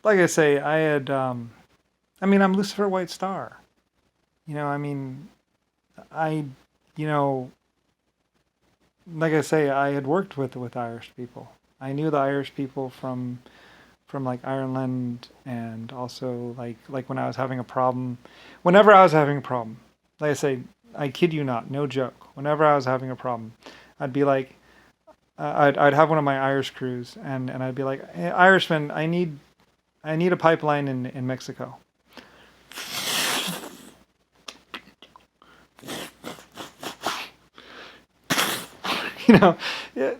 like I say, I had, I mean, I'm Lucifer White Star. I mean, I, you know, like I say, I had worked with Irish people. I knew the Irish people from like Ireland, and also like when I was having a problem, whenever I was having a problem, like I say, I kid you not, no joke. Whenever I was having a problem, I'd be like, I'd have one of my Irish crews, and I'd be like, hey, Irishman, I need a pipeline in Mexico. you know, yeah,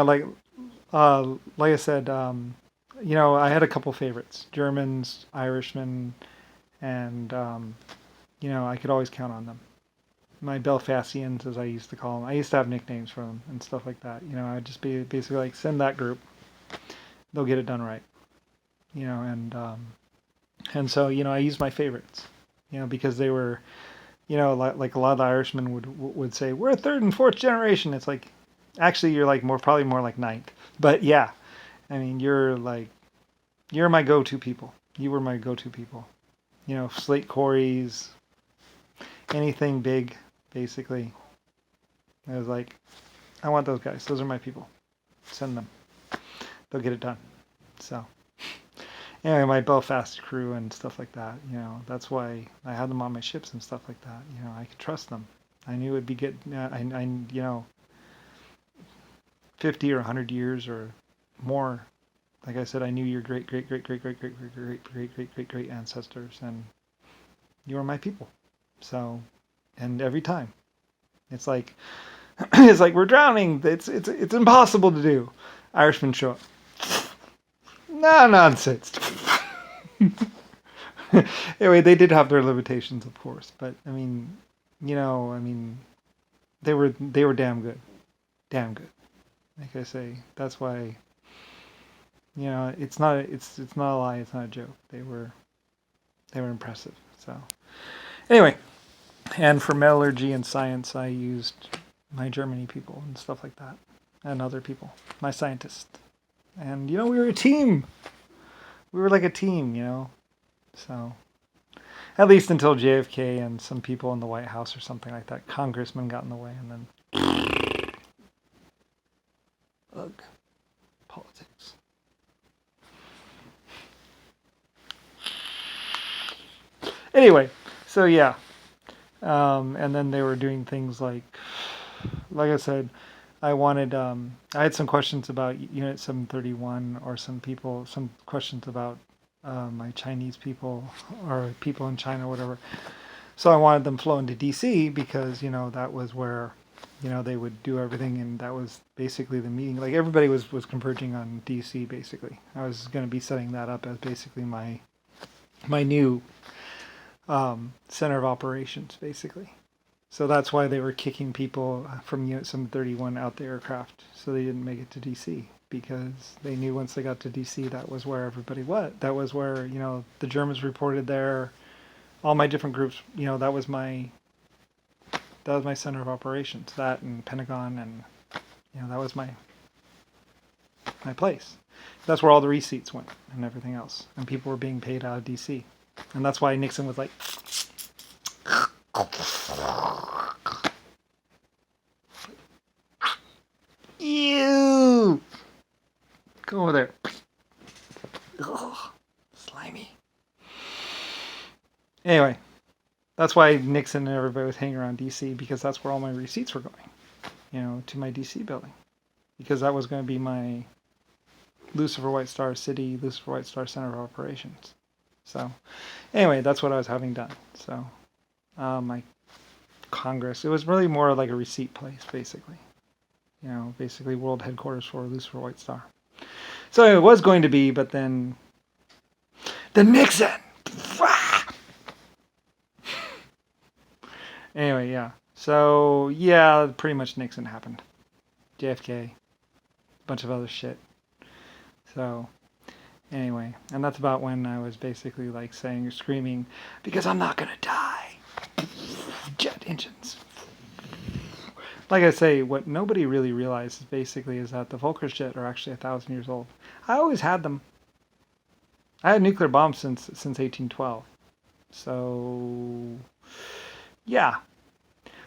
like I said, I had a couple favorites: Germans, Irishmen, and I could always count on them. My Belfastians, as I used to call them. I used to have nicknames for them and stuff like that. I'd just be basically like, send that group, they'll get it done right. And so I used my favorites, because they were, like a lot of the Irishmen would say, we're third and fourth generation. It's like, actually, you're like probably more like ninth. But yeah, I mean, you're my go-to people. You were my go-to people. Slate quarries, anything big, basically. I was like, I want those guys. Those are my people. Send them. They'll get it done. So anyway, my Belfast crew and stuff like that. That's why I had them on my ships and stuff like that. I could trust them. I knew it'd be good. 50 or 100 years or more. Like I said, I knew your great, great, great, great, great, great, great, great, great, great, great, great ancestors, and you were my people. So, and every time, it's like, it's like we're drowning. It's impossible to do. Irishmen show up. No nonsense. Anyway, they did have their limitations, of course, but I mean, they were damn good, damn good. Like I say, that's why it's not a lie, it's not a joke. They were impressive. So anyway, and for metallurgy and science, I used my Germany people and stuff like that, and other people, my scientists, and we were a team. We were like a team, So at least until JFK and some people in the White House or something like that, congressmen got in the way, and then ugh, politics. Anyway, so yeah, and then they were doing things like I said, I had some questions about Unit 731, or some questions about my Chinese people or people in China or whatever. So I wanted them flown to DC because, that was where, they would do everything, and that was basically the meeting. Like everybody was converging on DC basically. I was going to be setting that up as basically my new center of operations basically. So that's why they were kicking people from Unit 731 out the aircraft, so they didn't make it to DC, because they knew once they got to DC, that was where everybody was. That was where the Germans reported there. All my different groups, that was my center of operations. That and Pentagon, and that was my place. That's where all the receipts went and everything else, and people were being paid out of DC, and that's why Nixon was like, "Ew, go over there." Ugh, slimy. Anyway, that's why Nixon and everybody was hanging around DC, because that's where all my receipts were going, to my DC building, because that was going to be my Lucifer White Star City, Lucifer White Star Center of Operations. So, anyway, that's what I was having done. So, my Congress, it was really more like a receipt place, basically. Basically world headquarters for Lucifer White Star. So it was going to be, but then Nixon. Anyway, yeah. So yeah, pretty much Nixon happened. JFK, a bunch of other shit. So anyway, and that's about when I was basically like saying, screaming, because I'm not gonna die. Jet engines. Like I say, what nobody really realizes basically is that the Volker's jet are actually 1,000 years old. I always had them. I had nuclear bombs since 1812. So yeah,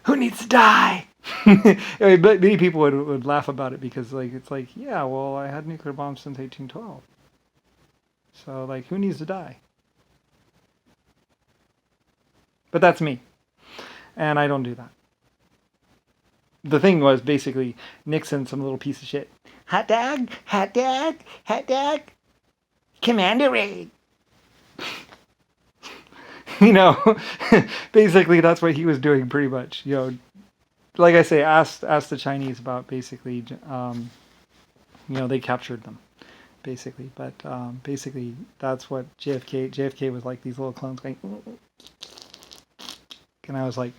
who needs to die? I mean, but many people would laugh about it because like it's like, yeah, well, I had nuclear bombs since 1812. So like, who needs to die? But that's me, and I don't do that. The thing was basically Nixon, some little piece of shit. Hot dog, hot dog, hot dog, Commander Ray. You know, basically that's what he was doing pretty much. You know, like I say, asked the Chinese about basically, they captured them basically, but basically that's what JFK was like, these little clones going, and I was like,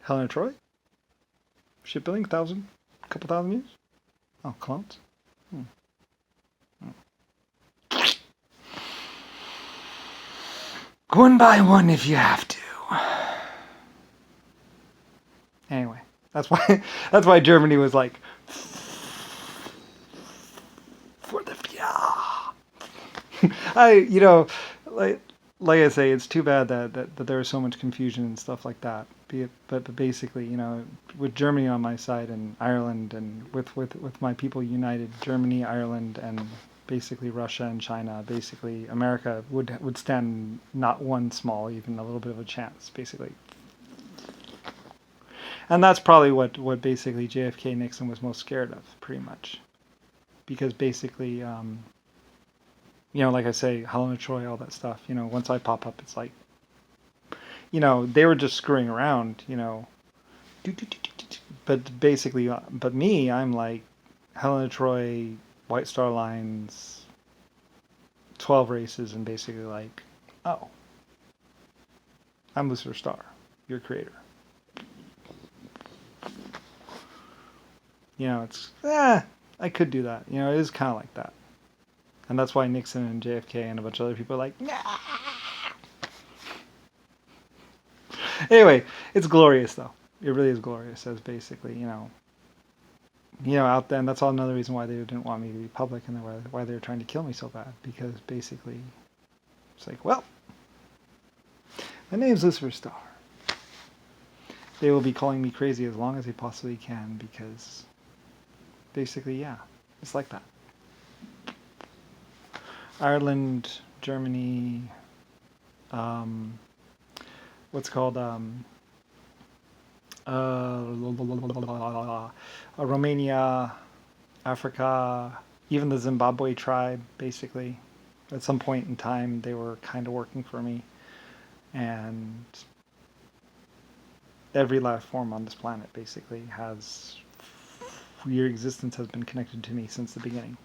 Helena Troy, shipbuilding, couple thousand years, oh clones. One by one if you have to. Anyway, that's why Germany was like, for the like I say, it's too bad that there was so much confusion and stuff like that. But basically, with Germany on my side and Ireland, and with my people united, Germany, Ireland, and basically Russia and China, basically America would stand not one small, even a little bit of a chance, basically. And that's probably what basically JFK Nixon was most scared of, pretty much, because basically, like I say, Helena Troy, all that stuff. Once I pop up, it's like, they were just screwing around, but basically, but me, I'm like Helena Troy, White Star Lines, 12 races, and basically like, oh, I'm Lucifer Star, your creator. It's, I could do that. It is kind of like that. And that's why Nixon and JFK and a bunch of other people are like, nah. Anyway, it's glorious though. It really is glorious, as basically, out there. And that's all another reason why they didn't want me to be public, and why they were trying to kill me so bad. Because basically, it's like, well, my name's Lucifer Star. They will be calling me crazy as long as they possibly can, because basically, yeah, it's like that. Ireland, Germany, what's called Romania, Africa, even the Zimbabwe tribe, basically. At some point in time, they were kind of working for me. And every life form on this planet basically your existence has been connected to me since the beginning.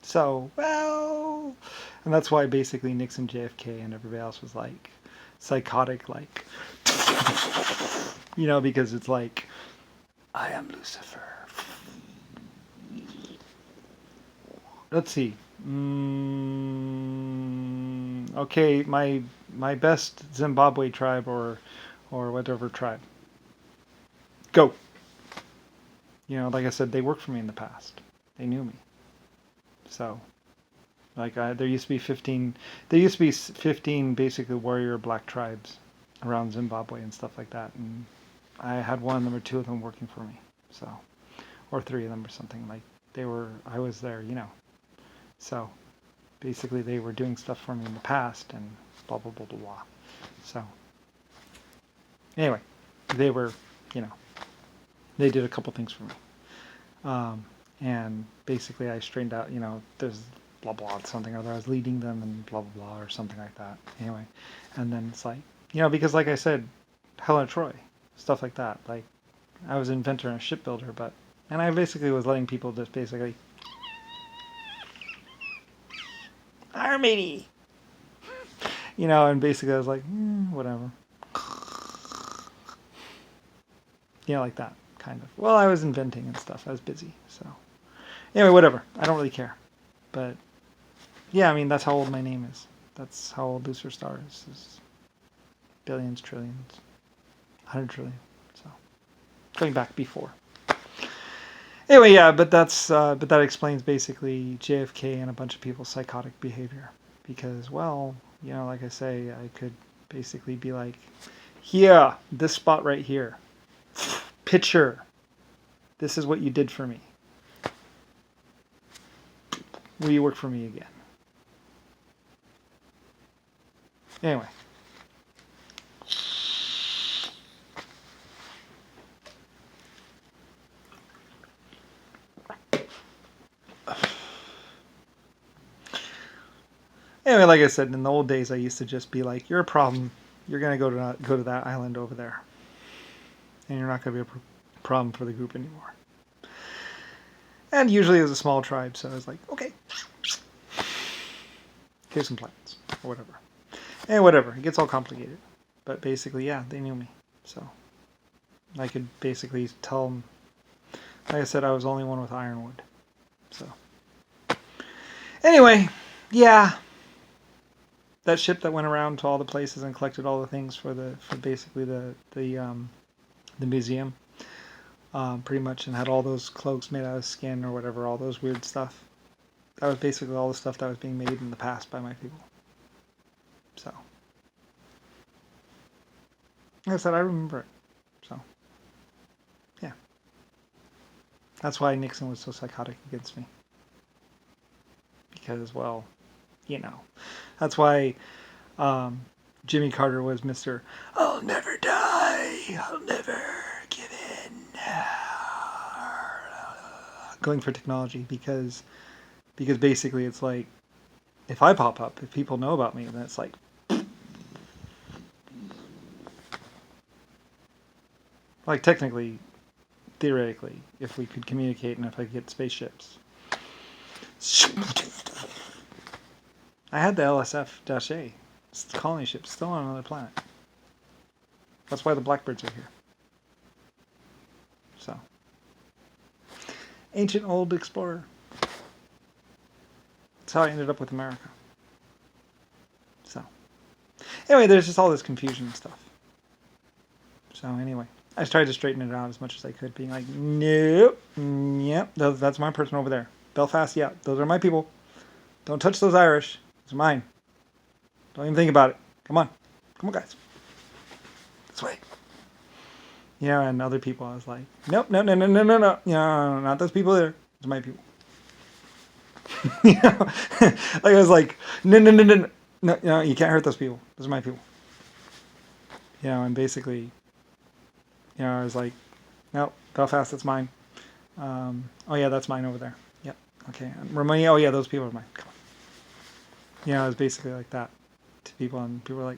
So, well, and that's why basically Nixon, JFK, and everybody else was like psychotic, like, because it's like, I am Lucifer. Let's see. Okay, my best Zimbabwe tribe or whatever tribe. Go. Like I said, they worked for me in the past. They knew me. So, like, there used to be 15. There used to be 15 basically warrior black tribes around Zimbabwe and stuff like that, and I had one of them or two of them working for me. So, or three of them or something. Like I was there, So, basically, they were doing stuff for me in the past, and blah blah blah blah blah. So, anyway, they were, they did a couple things for me. And basically I straightened out, there's blah blah something or other. I was leading them and blah blah blah or something like that. Anyway, and then it's like, because like I said, Helena Troy, stuff like that. Like, I was an inventor and a shipbuilder, and I basically was letting people just basically, Armady, and basically I was like, whatever. Like that, kind of. Well, I was inventing and stuff. I was busy, so. Anyway, whatever. I don't really care. But, yeah, I mean, that's how old my name is. That's how old Lucifer Star is billions, trillions, 100 trillion. So, going back before. Anyway, yeah, but that explains basically JFK and a bunch of people's psychotic behavior. Because, well, like I say, I could basically be like, here, this spot right here. Picture. This is what you did for me. Will you work for me again? Anyway. Anyway, like I said, in the old days, I used to just be like, "You're a problem. You're gonna go to that island over there, and you're not gonna be a problem for the group anymore." And usually it was a small tribe, so I was like, "Okay, here's some plans or whatever." And whatever, it gets all complicated. But basically, yeah, they knew me, so I could basically tell them. Like I said, I was the only one with ironwood. So anyway, yeah. That ship that went around to all the places and collected all the things for basically the museum, pretty much, and had all those cloaks made out of skin or whatever, all those weird stuff. That was basically all the stuff that was being made in the past by my people. So, like I said, I remember it. So, yeah, that's why Nixon was so psychotic against me. Because, well, that's why Jimmy Carter was Mr. I'll never die, I'll never give in. Going for technology because basically it's like, if I pop up, if people know about me, then it's like, technically, theoretically, if we could communicate and if I could get spaceships. I had the LSF-A. It's the colony ship, still on another planet. That's why the Blackbirds are here. So, ancient old explorer. That's how I ended up with America. So, anyway, there's just all this confusion and stuff. So anyway, I tried to straighten it out as much as I could, being like, nope, yep, that's my person over there. Belfast, yeah, those are my people. Don't touch those Irish. Those are mine. Don't even think about it. Come on, guys. This way. And other people, I was like, nope, no, not those people there. Those are my people. Like I was like, no, you can't hurt those people. Those are my people. And basically, I was like, nope, Belfast, that's mine. Oh yeah, that's mine over there. Yep. Okay. Romania, oh yeah, those people are mine. Come on. It was basically like that to people, and people were like,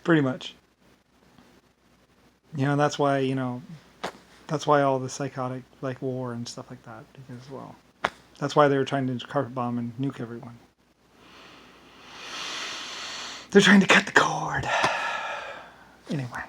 pretty much. That's why, that's why all the psychotic, like, war and stuff like that, because, well, that's why they were trying to carpet bomb and nuke everyone. They're trying to cut the cord. Anyway.